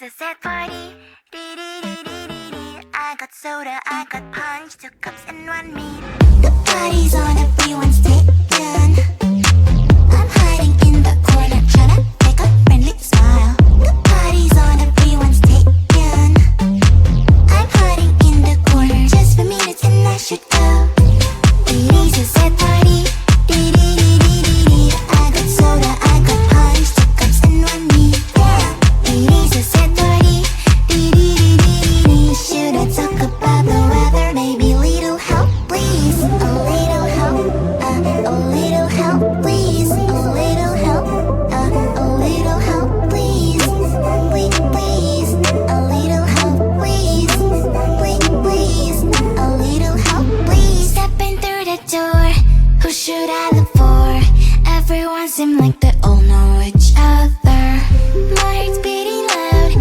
a sad party. I got soda, I got punch, 2 cups and 1 meat. The party's on, everyone's taken. I'm hiding in the corner, tryna make a friendly smile. The party's on, everyone's taken. I'm hiding in the corner just for minutes and I should go. It is a sad party. I got soda, I got punch, 2 cups and 1 meat. It is a sad party. Should I talk about the weather? Maybe little help, please. A little help, a little help, please. A little help, a little help, please. Please, please. A little help, please. Please, please. A little help, please. Stepping through the door, who should I look for? Everyone seems like they all know each other. My heart's beating loud,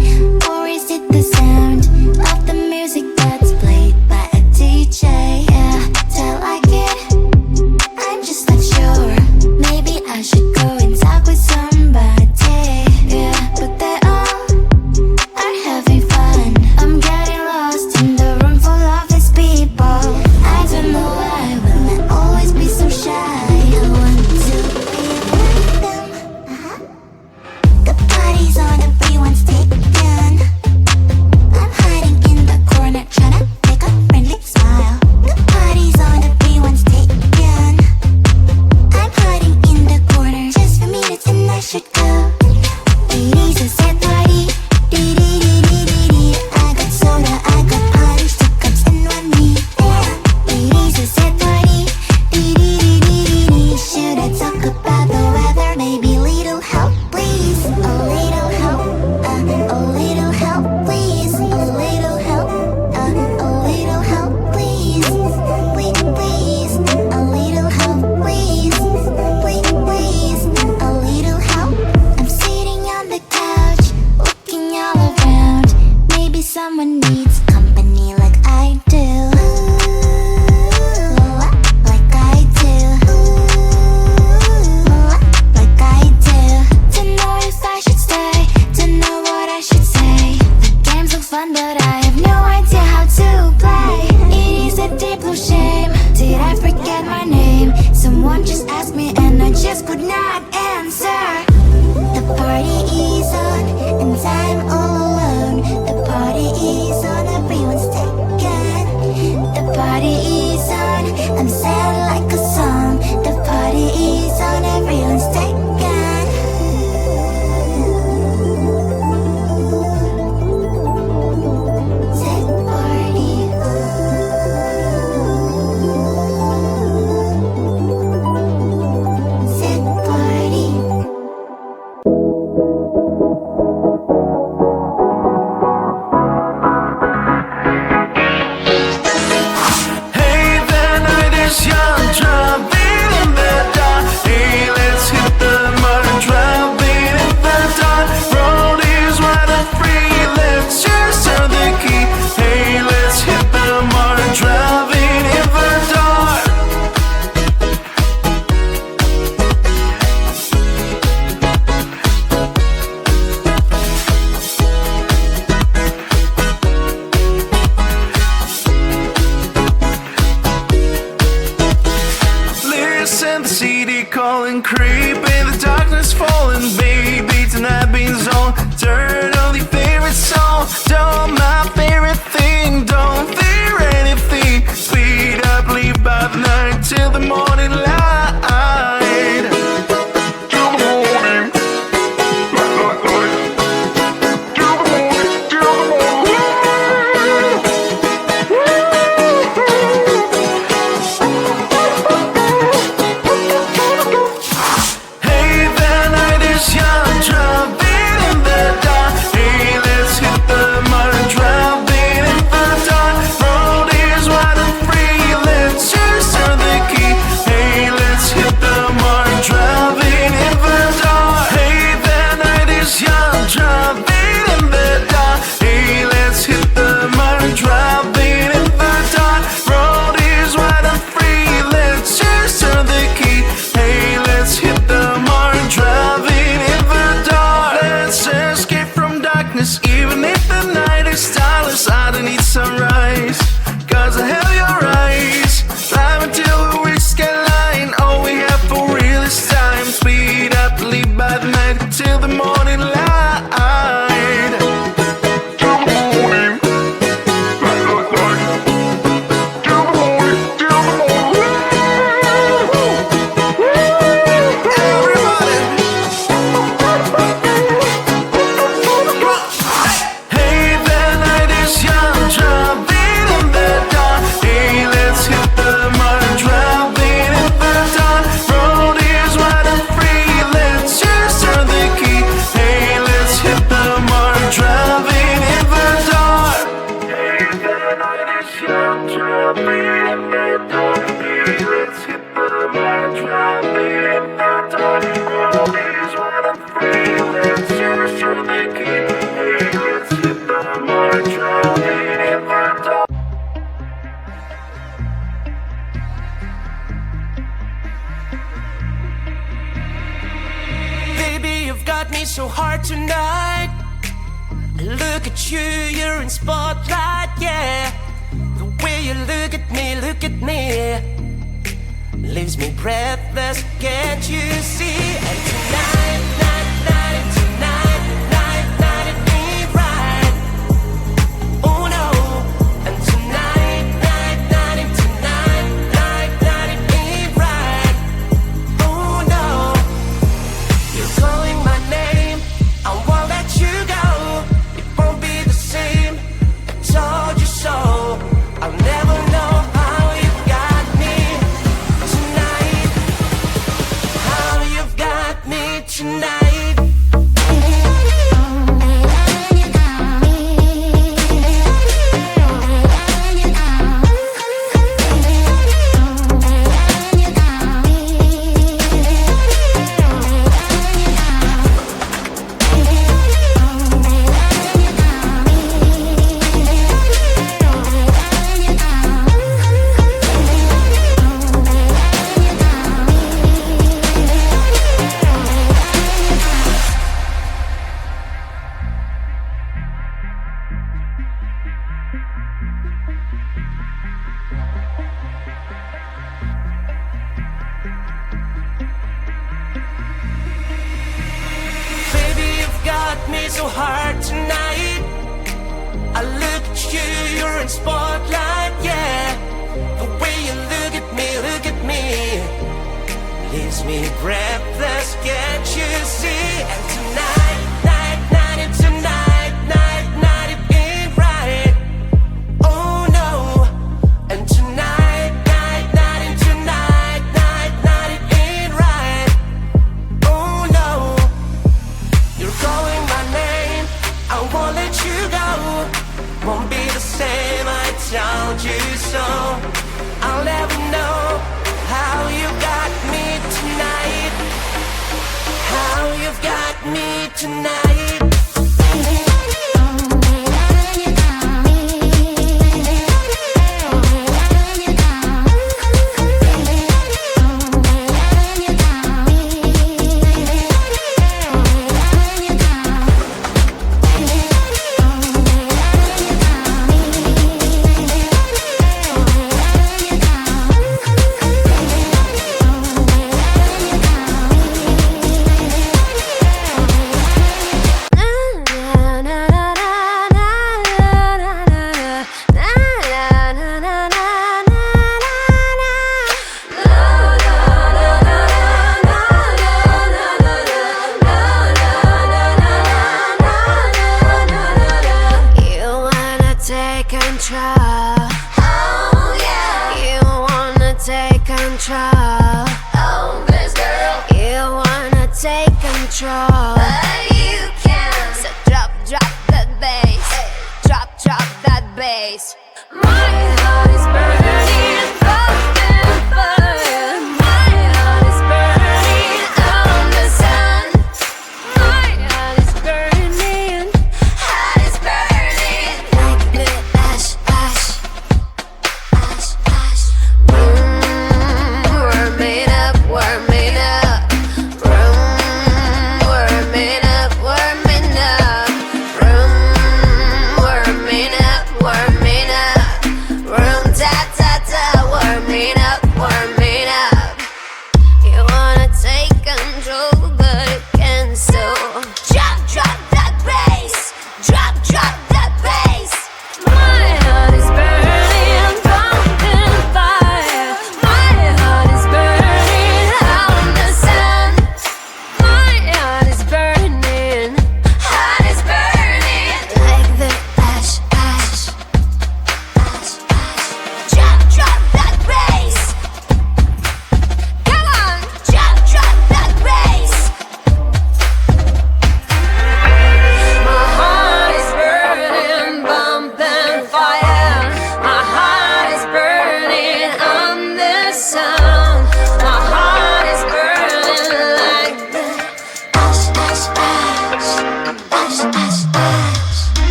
or is it the sound of the music that's played by a DJ? Yeah, till I get, I'm just not sure. Maybe I should go and talk with somebody. Yeah, but they all are having fun. I'm getting lost in the room full of these people. I don't know why will I always be so shy. I want to be like them. The party's on, everyone's taken. I'm hiding in the corner, tryna make a friendly smile. The party's on, everyone's taken. I'm hiding in the corner just for minutes and I should go. It is a sad party. I got soda, I got punch, 2 cups and 1 meat. It is a sad party. Should I talk about the weather? Maybe little help, please. A little help, a little help, please. A little help, a little help, please. Please, please. A little help, please. Please, please. A little help. I'm sitting on the couch, looking all around. Maybe someone needs company like I do. Like I do. Like I do. Don't know if I should stay, don't know what I should say. The game's so fun, but I have no idea how to play. It is a deep blue shame. Did I forget my name? Someone just asked me and I just could not answer. The party is on and I'm all alone. The party is on, everyone's taken. The party is on, I'm sad like a song. The party is on, everyone's taken. Sad party. Sad party. Hey, the night is young, driving in the dark. Hey, let's hit the mud and driving in the dark. Road is wide and free, let's just turn the key. Hey, let's hit the mud and driving in the dark. Listen, the city calling, creep in the darkness falling. Baby, tonight being on. Turn on your favorite song. Don't my favorite thing. Don't fear anything. Speed up, leave by the night till the morning light. Till the morning. Till the morning. Till the morning. Hey, the night is young, driving in the dark. Hey, let's hit the mud and driving in the dark. Road is wide and free, let's just turn the key. Hey, let's hit the mud and driving in the dark. Hey, the night is young, driving in the dark. Hey, let's hit the mud and driving in the dark. Road is wide and free, let's just turn the key. Hey, let's hit the mud and driving in the dark. Let's escape from darkness, even right. Look at you, you're in spotlight, yeah. The way you look at me, leaves me breathless, can't you see? And tonight, tonight, it ain't right. Oh no. And tonight, tonight, it ain't right. Oh no. You're calling my name, I won't let you go. It won't be the same, I told you so. I'll never know how you've got me tonight. How you've got me tonight. Baby, you've got me so hard tonight. I look at you, you're in spotlight, yeah. The way you look at me, leaves me breathless, can't you see? And tonight, tonight, it ain't right. Oh no. And tonight, tonight, it ain't right. Oh no. You're calling my name, I won't let you go. Won't be the same, I told you so. I'll never know how you got me tonight. How you've got me tonight.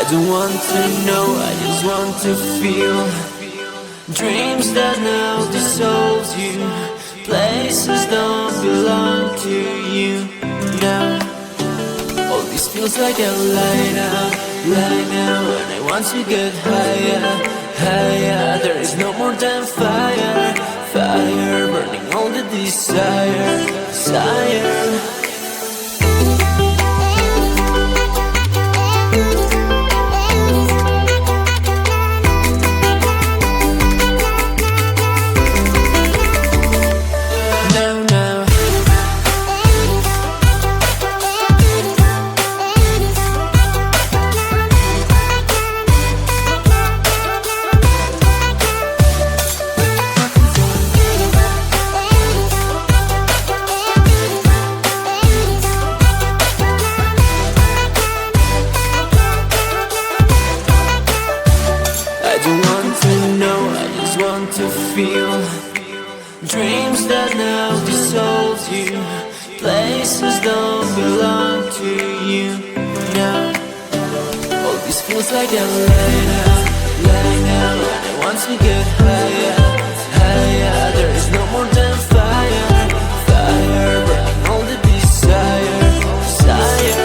I don't want to know, I just want to feel. Dreams that now dissolve you. Places don't belong to you now. All this feels like a lie now, and I want to get higher, higher. There is no more than fire, fire, burning all the desire, desire. Feel dreams that now dissolve you. Places don't belong to you now. All this feels like a lie now, and I want to get higher, higher. There is no more than fire, fire, burning all the desire, desire.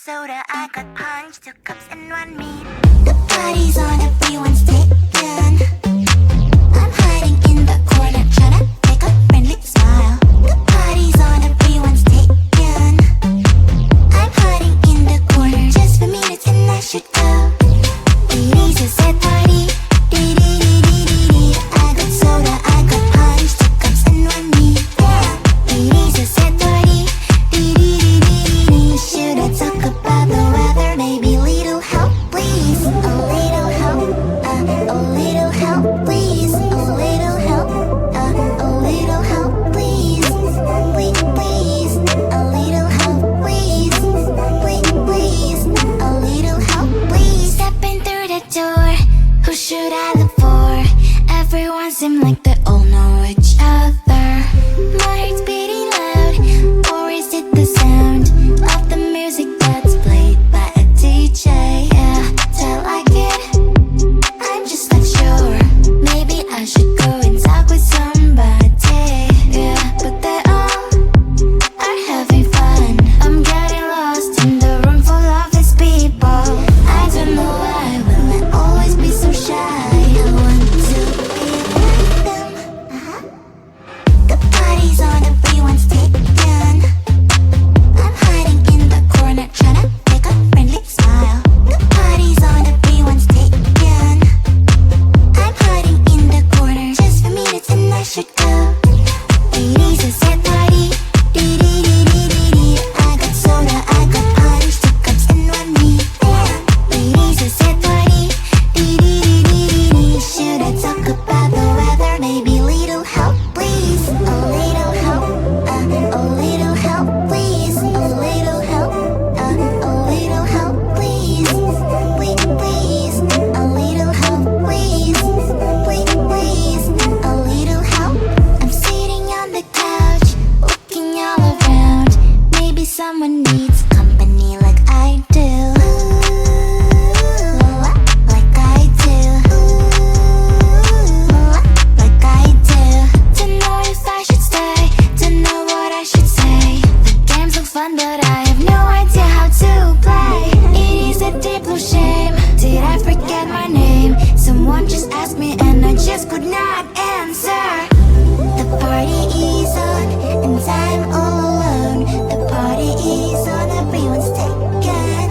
soda, I got punch, 2 cups and 1 meat. The party's on, everyone's taken. I'm hiding in the corner, tryna make a friendly smile. The party's on, everyone's taken. I'm hiding in the corner just for minutes and I should go. It is a sad party. I got soda, I got punch, 2 cups and 1 meat. It is a sad party. Should I talk about the weather? Maybe little help, please. A little help, a little help, please. A little help, a little help, please. Please, a little help, please. Please, a little help, please. Stepping through the door, who should I look for? Everyone seems like they all know each other. My heart's beating loud, or is it the sound of the music that's played by a DJ? Yeah, do I like it? I'm just not sure. Maybe I should go and talk with somebody. Yeah, but they all are having fun. I'm getting lost in the room full of these people. I don't know why will I always be so shy. I want to be like them. The party's on, everyone's taken. I'm hiding in the corner, tryna make a friendly smile. The party's on, everyone's taken. I'm hiding in the corner just for minutes and I should go. It is a sad party. I got soda, I got punch, 2 cups and 1 meat. It is a sad party. Should I talk about the weather? Maybe little help, please. A little help, a little help, please. A little help, a little help, please. Please, a little help, please. Please, a little help. I'm sitting on the couch, looking all around. Maybe someone needs company like I do. Like I do. Like I do. Don't know if I should stay, don't know what I should say. The games look fun, but I have no idea how to play. It is a deep blue shame. Did I forget my name? Someone just asked me and I just could not answer. The party is on and I'm all alone. The party is on, everyone's taken.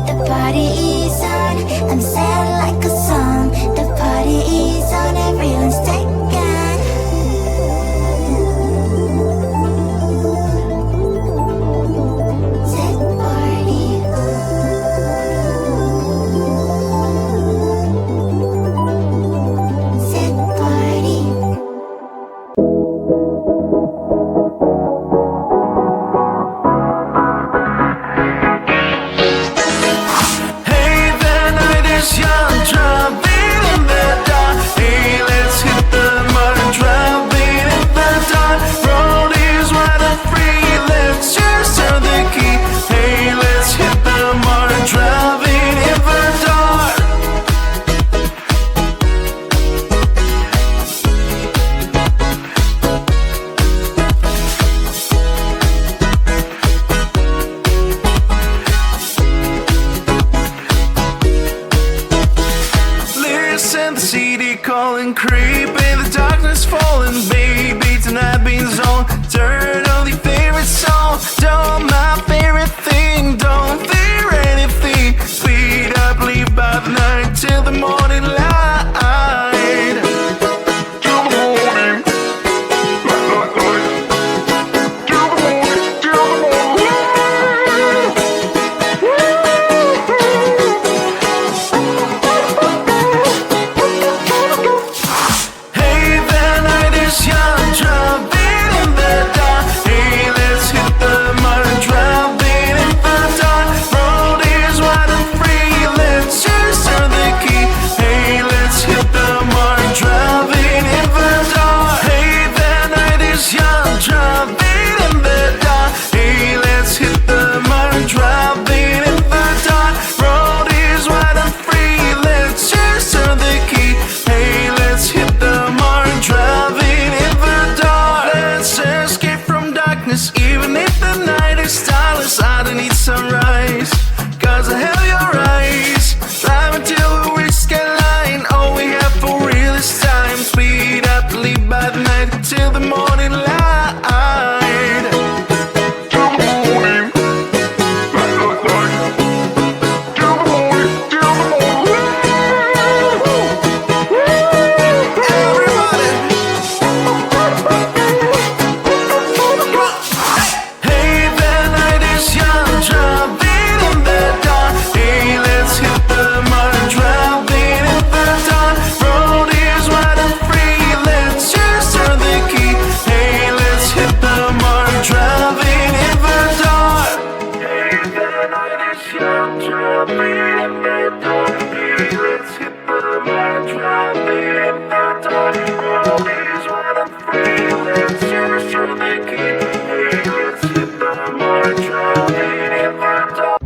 The party is on, I'm sad like a song. The party is on, everyone's taken. Sad party. Sad party. Hey, the night is young, driving in the dark. Hey, let's hit the mud, driving in the dark. Road is wide and free, let's just turn the key. Hey, let's hit the mud, driving in the dark. Listen, the city calling, creep in the darkness falling, baby. Tonight being zone, turn on your favorite song. Don't my favorite thing, don't fear anything. Speed up, leave by the night till the morning light. Till the morning, till the morning, till the morning. Hey, the night is young, driving in the dark. Hey, let's hit the mud, driving in the dark. Road is wide and free, let's just turn the key. Hey, let's hit the mud, driving in the dark. Hey, the night is young, driving in the dark. Hey, let's hit the mud, driving in the dark. Road is wide and free, let's just turn the key. Hey, let's hit the mud, driving in the dark. Let's escape from darkness, even if the night is starless. I don't need sunrise. drop it in the dark. Let's hit the mark, drop it in the dark. Road is wide and free, let's just show the key. Let's hit the mark, drop it in the dark.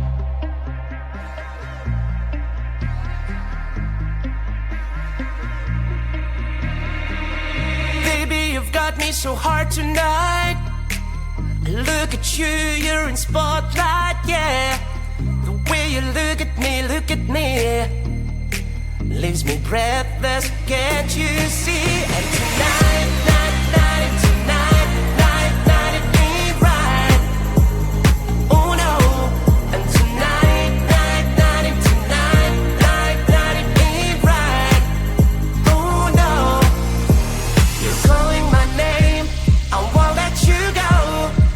Baby, you've got me so hard tonight. Look at you, you're in spotlight, yeah. The way you look at me, leaves me breathless, can't you see? And tonight, it ain't right. Oh no. And tonight, it ain't right. Oh no. You're calling my name, I won't let you go.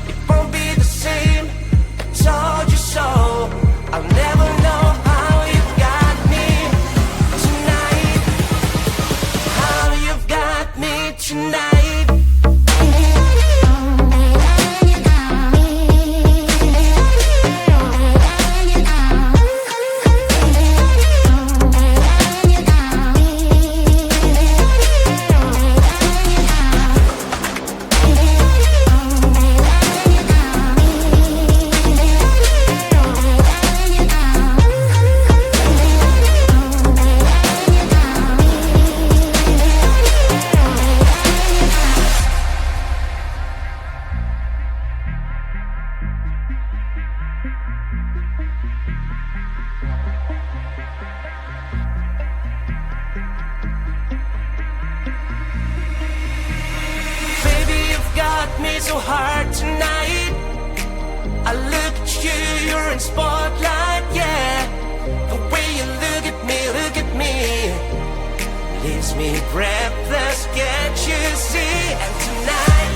It won't be the same, I told you so. I'll never know how you've got me tonight. How you've got me tonight. Baby, you've got me so hard tonight. I look at you, you're in spotlight, yeah. The way you look at me, leaves me breathless, can't you see? And tonight,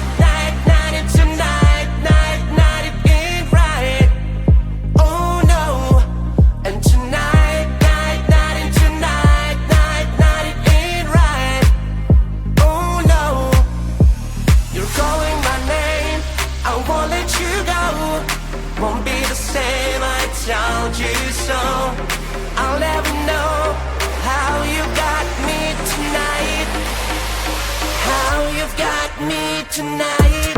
it ain't right. Oh no. And tonight, it ain't right. Oh no. You're calling my name, I won't let you go. Won't be the same, I told you so. I'll never know how you got me tonight. How you've got me tonight.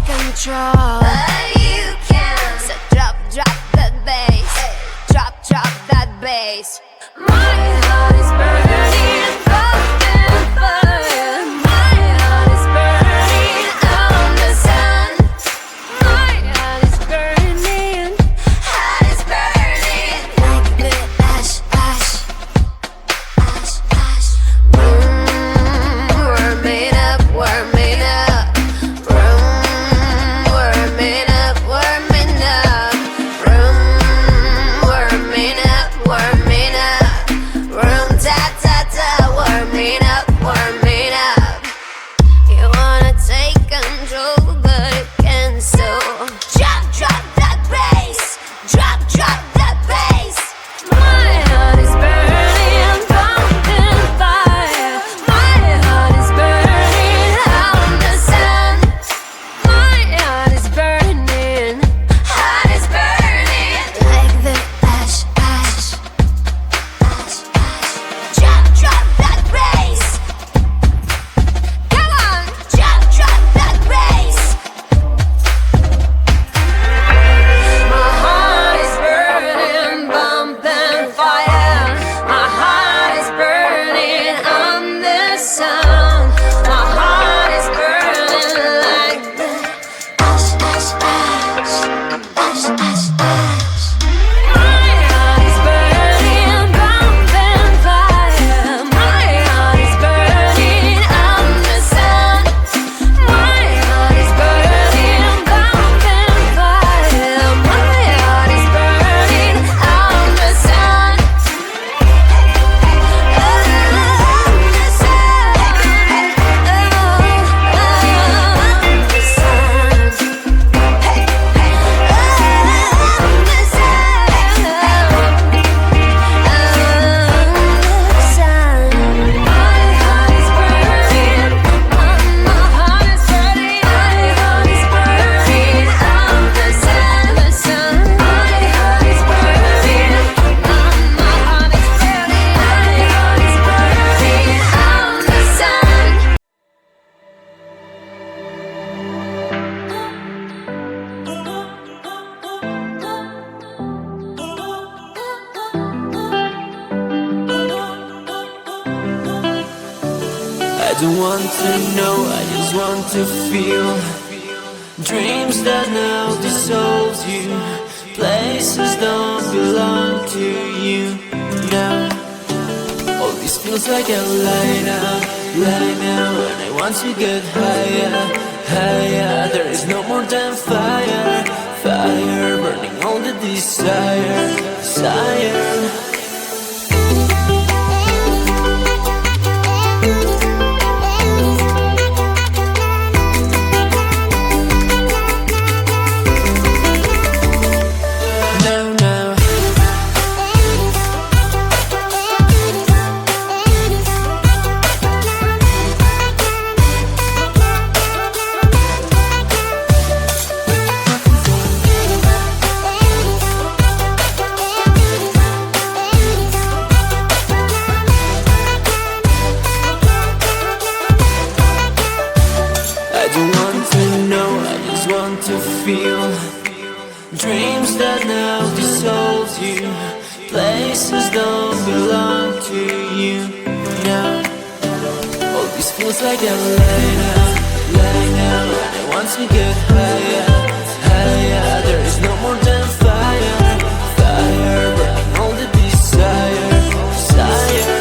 Control. But you can. So drop that bass. Drop that bass. My heart is burning, open fire. My heart is burning on the sun. My heart is burning, heart is burning like blue ash, ash, ash, ash. Warming up, warming up. Room don't want to know, I just want to feel. Dreams that now dissolves you. Places don't belong to you now. All this feels like a lie now, and I want to get higher, higher. There is no more than fire, fire, burning all the desire, desire. To feel dreams that now dissolves you. Places don't belong to you now. All this feels like a lie now, and I want to get higher, higher. There is no more than fire, fire, burning all the desire, desire.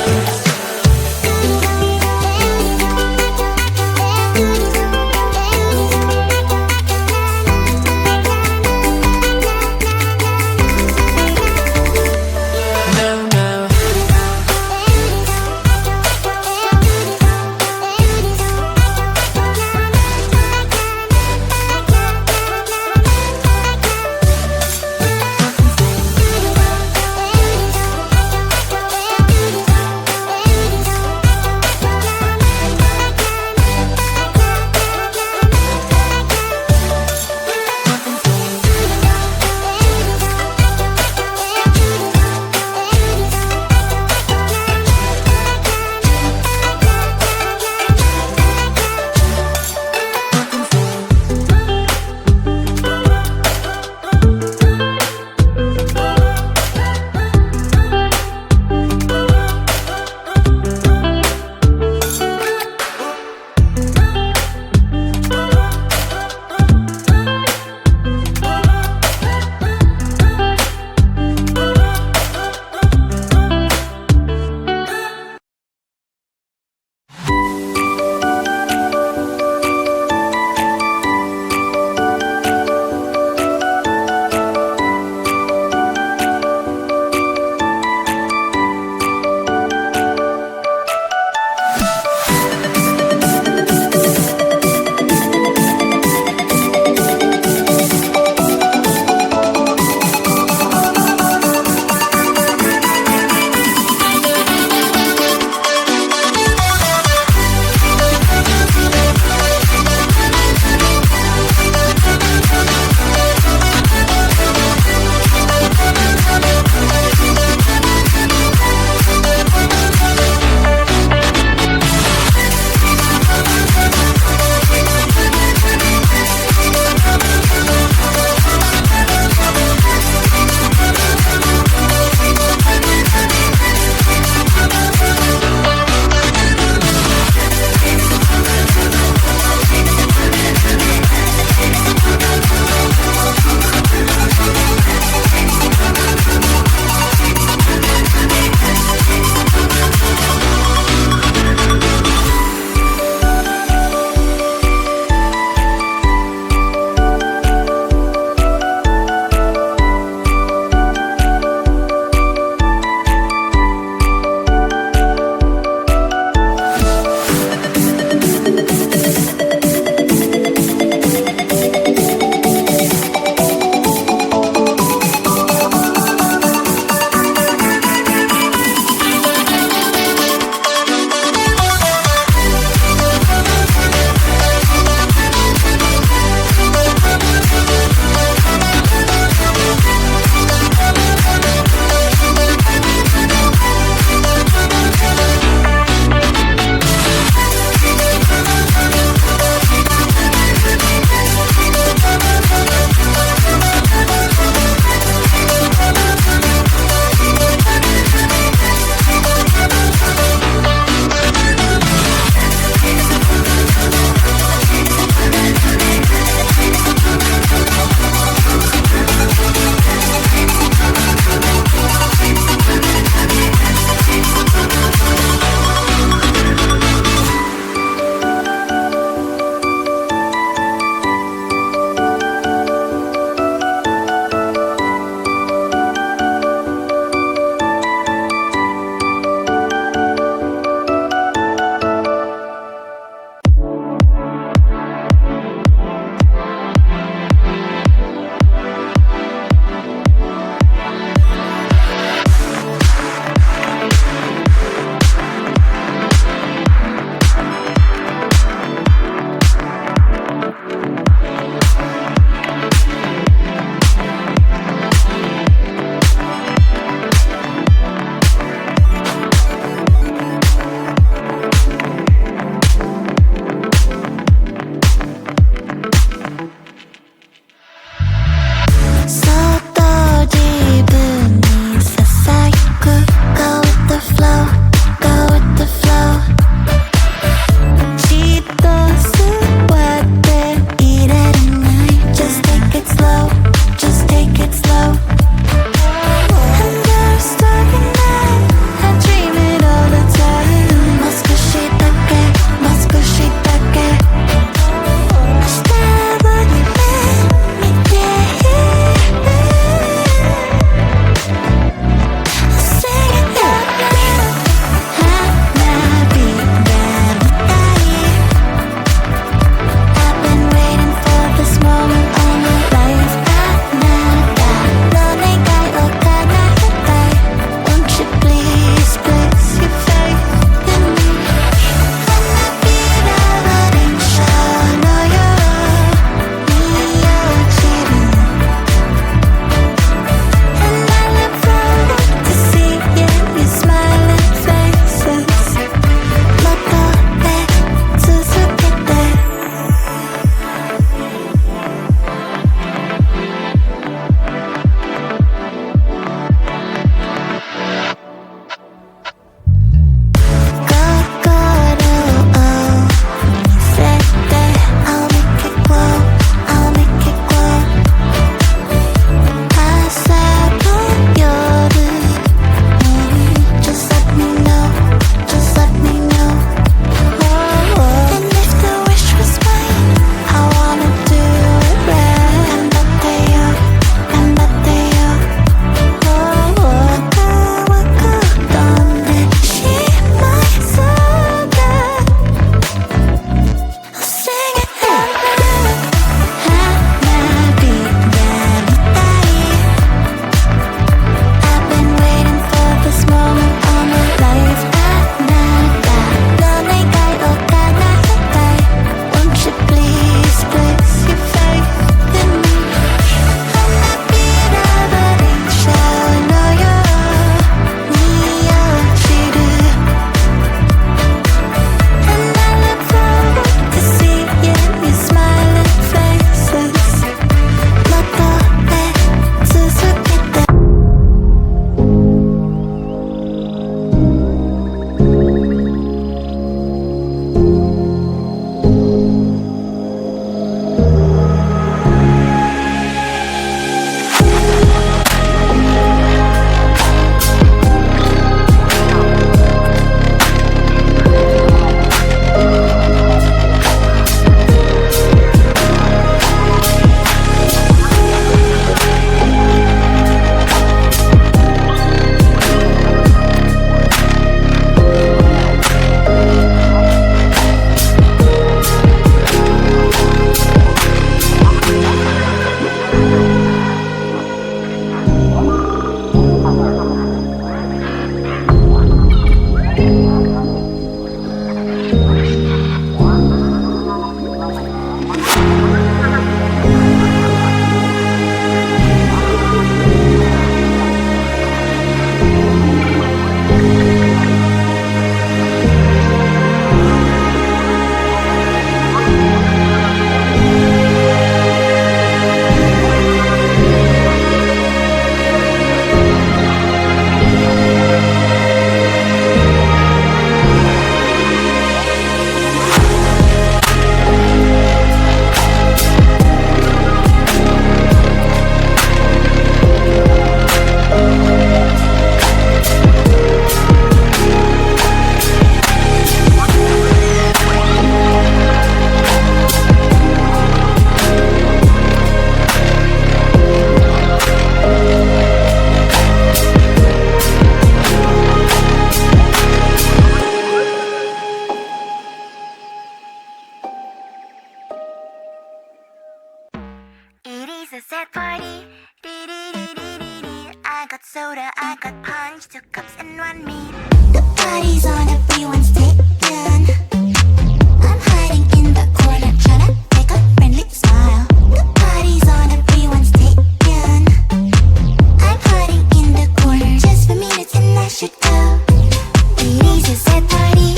is a sad party.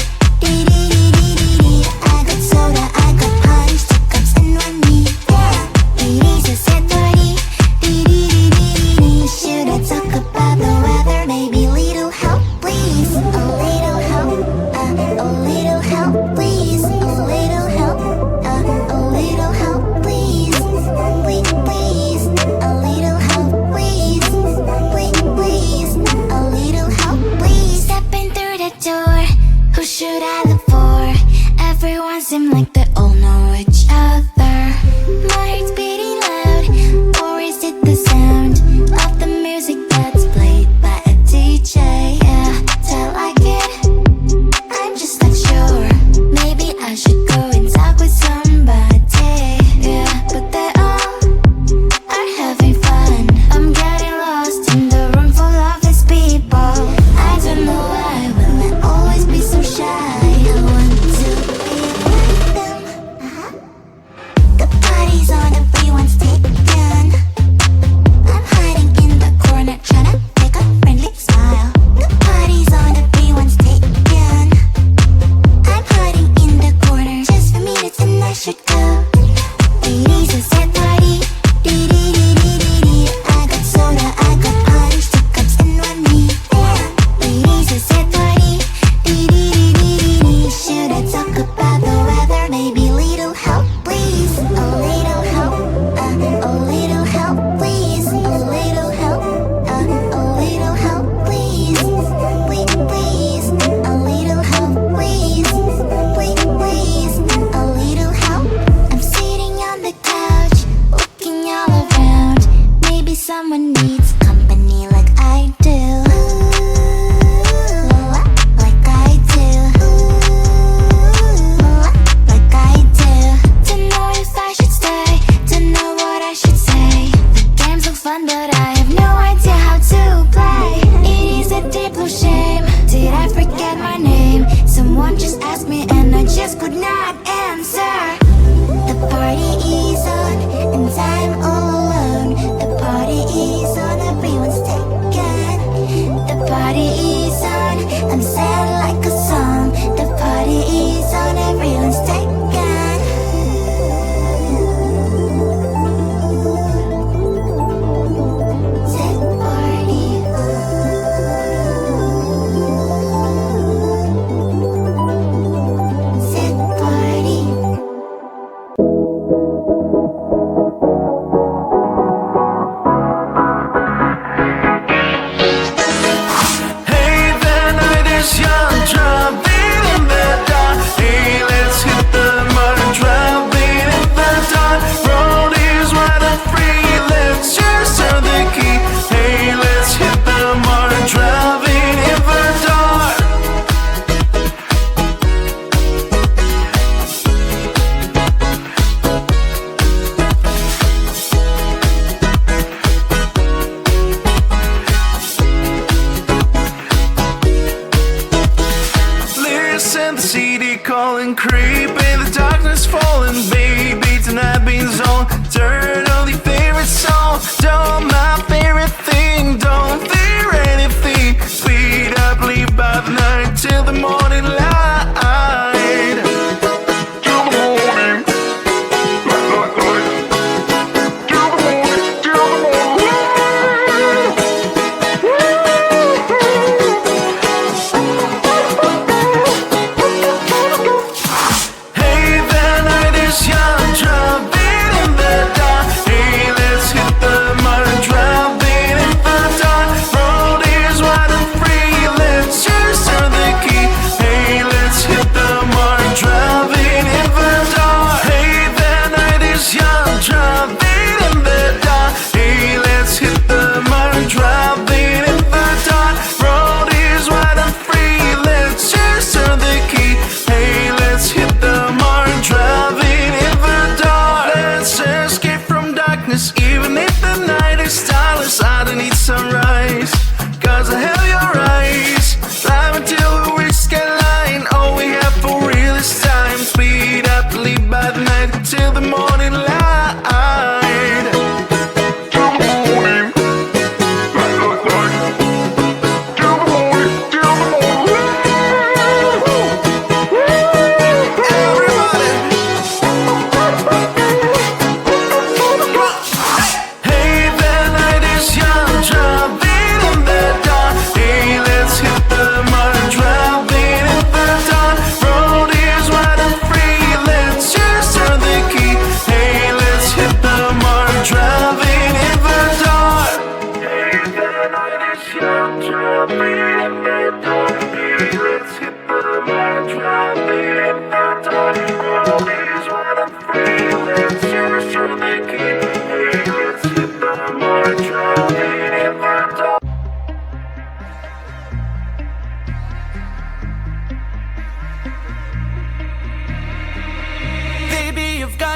I got soda, I got punch, 2 cups and 1 me. It is a sad party. Should I talk about the weather? Maybe little help, please. A little help, a little help, please. A little help, a little help, please. Please, a little help, please. Please, a little help, please. Stepping through the door, who should I look for? Everyone seemed like they all know each other. My heart's beating loud, or is it the sound of the music that's played by a DJ? Yeah, do I like it? I'm just not sure. Maybe I should go and talk with somebody. Yeah, but they all are having fun. I'm getting lost in the room full of these people. I don't know why will I always be so shy. I want to be like them. The party's on, everyone's taken. I'm hiding in the corner trying to make a friendly smile. The party's on, everyone's taken. I'm hiding in the corner just for minutes and I should go. It is a sad party. I got soda, I got punch, 2 cups and 1 me. It is a sad party. Should I talk about the weather? Maybe little help, please. A little help, a little help, please. A little help, a little help, please. Please, a little help, please. Please, a little help. I'm sitting on the couch, looking all around. Maybe someone needs company like I do. Like I do. Like I do. Don't know if I should stay. Don't know what I should say. The games look fun, but I have no idea how to play. It is a deep blue shame. Did I forget my name? Someone just asked me and I just could not answer. The party is on and I'm all alone. The party is on, everyone's taken. The party is on, I'm sad like a song. The party is on, everyone's taken. Sad party. Sad party. Hey, the night is young, driving in the dark. Hey, let's hit the mud, driving in the dark. Road is wide and free, let's just turn the key. Hey, let's hit the mud, driving in the dark. Listen, the city calling, creep in the darkness falling. Baby, tonight being on. Turn on your favorite song. Don't my favorite thing. Don't fear anything. Speed up, leave by the night till the morning light. Till the morning. Till the morning. Till the morning. Hey, the night is young.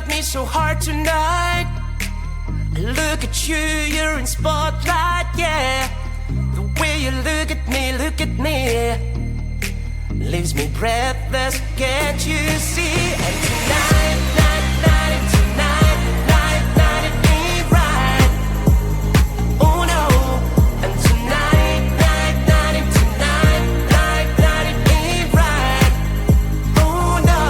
got me so hard tonight. Look at you, you're in spotlight, yeah. The way you look at me, leaves me breathless, can't you see? And tonight, it ain't right. Oh no. And tonight, it ain't right. Oh no.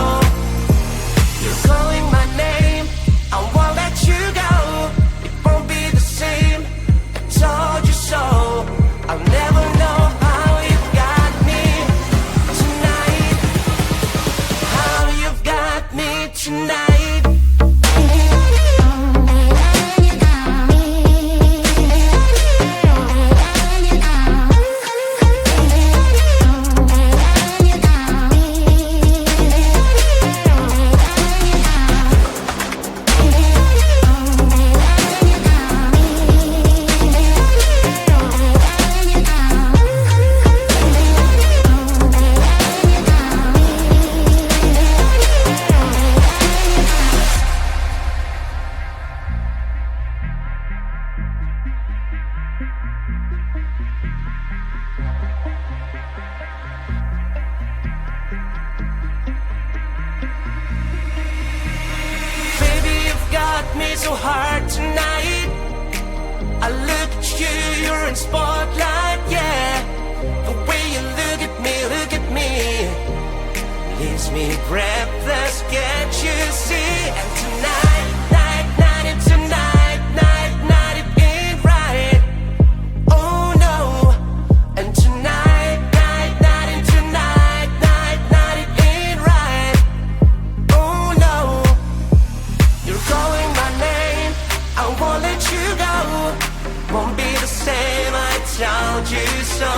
You're calling my name, I won't let you go. It won't be the same, I told you so. I'll never know how you've got me tonight. How you've got me tonight. Baby, you've got me so hard tonight. I look at you, you're in spotlight, yeah. The way you look at me, leaves me breathless, can't you see? And tonight, it ain't right. Oh no. And tonight, it ain't right. Oh no. You're calling my name, I won't let you go. Won't be the same, I told you so.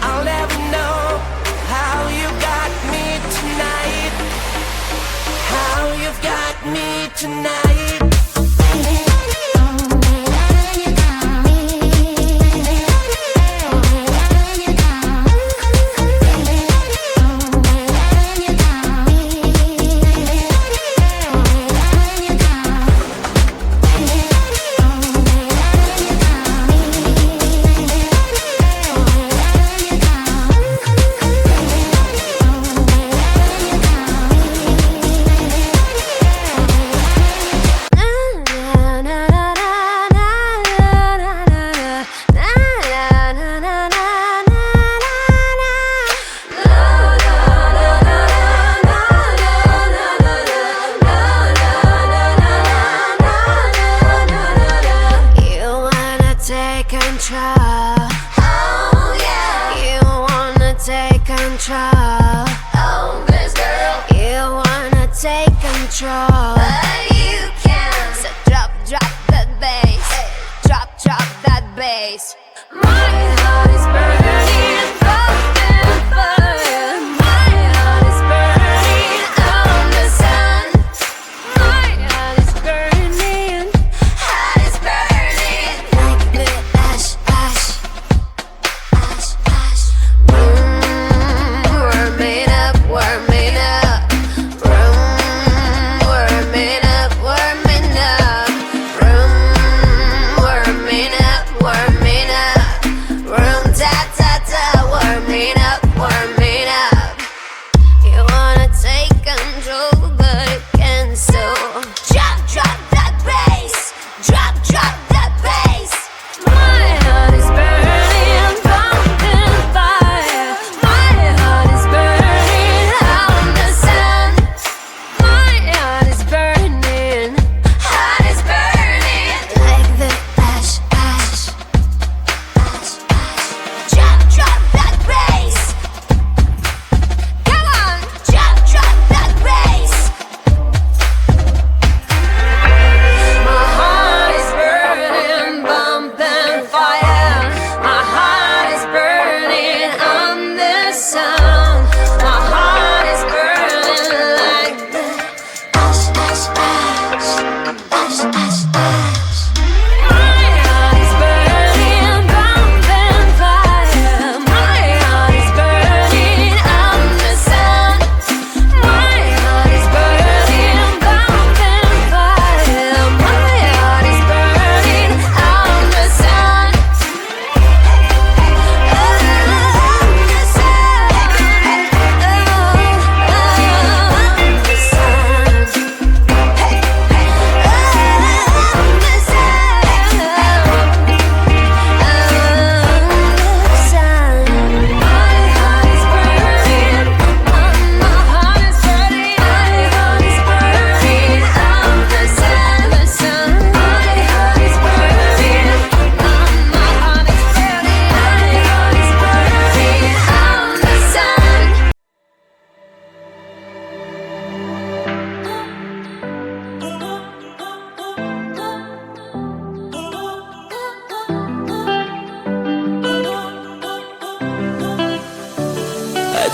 I'll never know how you got me tonight. How you've got me tonight. Control. Oh yeah. You wanna take control. Oh, this girl. You wanna take control. But you can't. So drop that bass. Hey. Drop that bass. My heart is burning, broken fire. My heart is burning on the sun. My heart is burning. Heart is burning like the ash. We're made up. We're made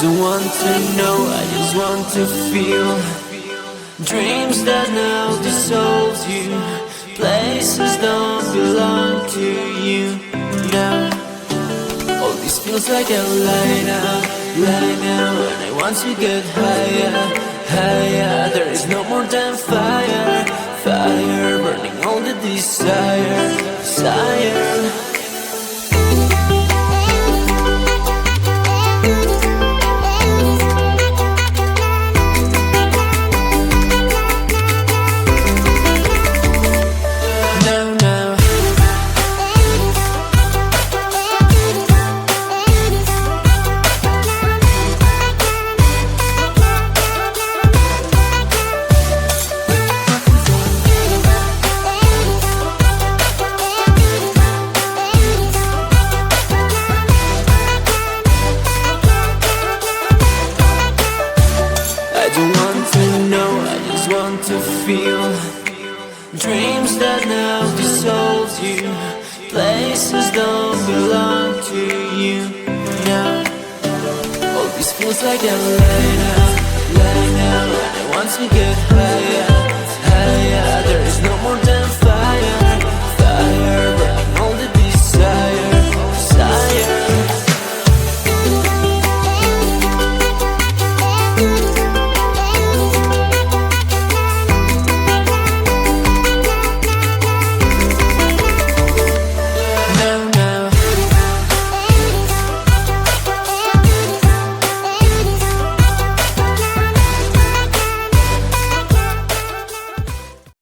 don't want to know, I just want to feel. Dreams that now dissolve you. Places don't belong to you now. All this feels like a lie now, and I want to get higher, higher. There is no more than fire, fire, burning all the desire, desire. Dreams that now dissolve you. Places don't belong to you now. All this feels like a lie now, and I want to get higher, higher. There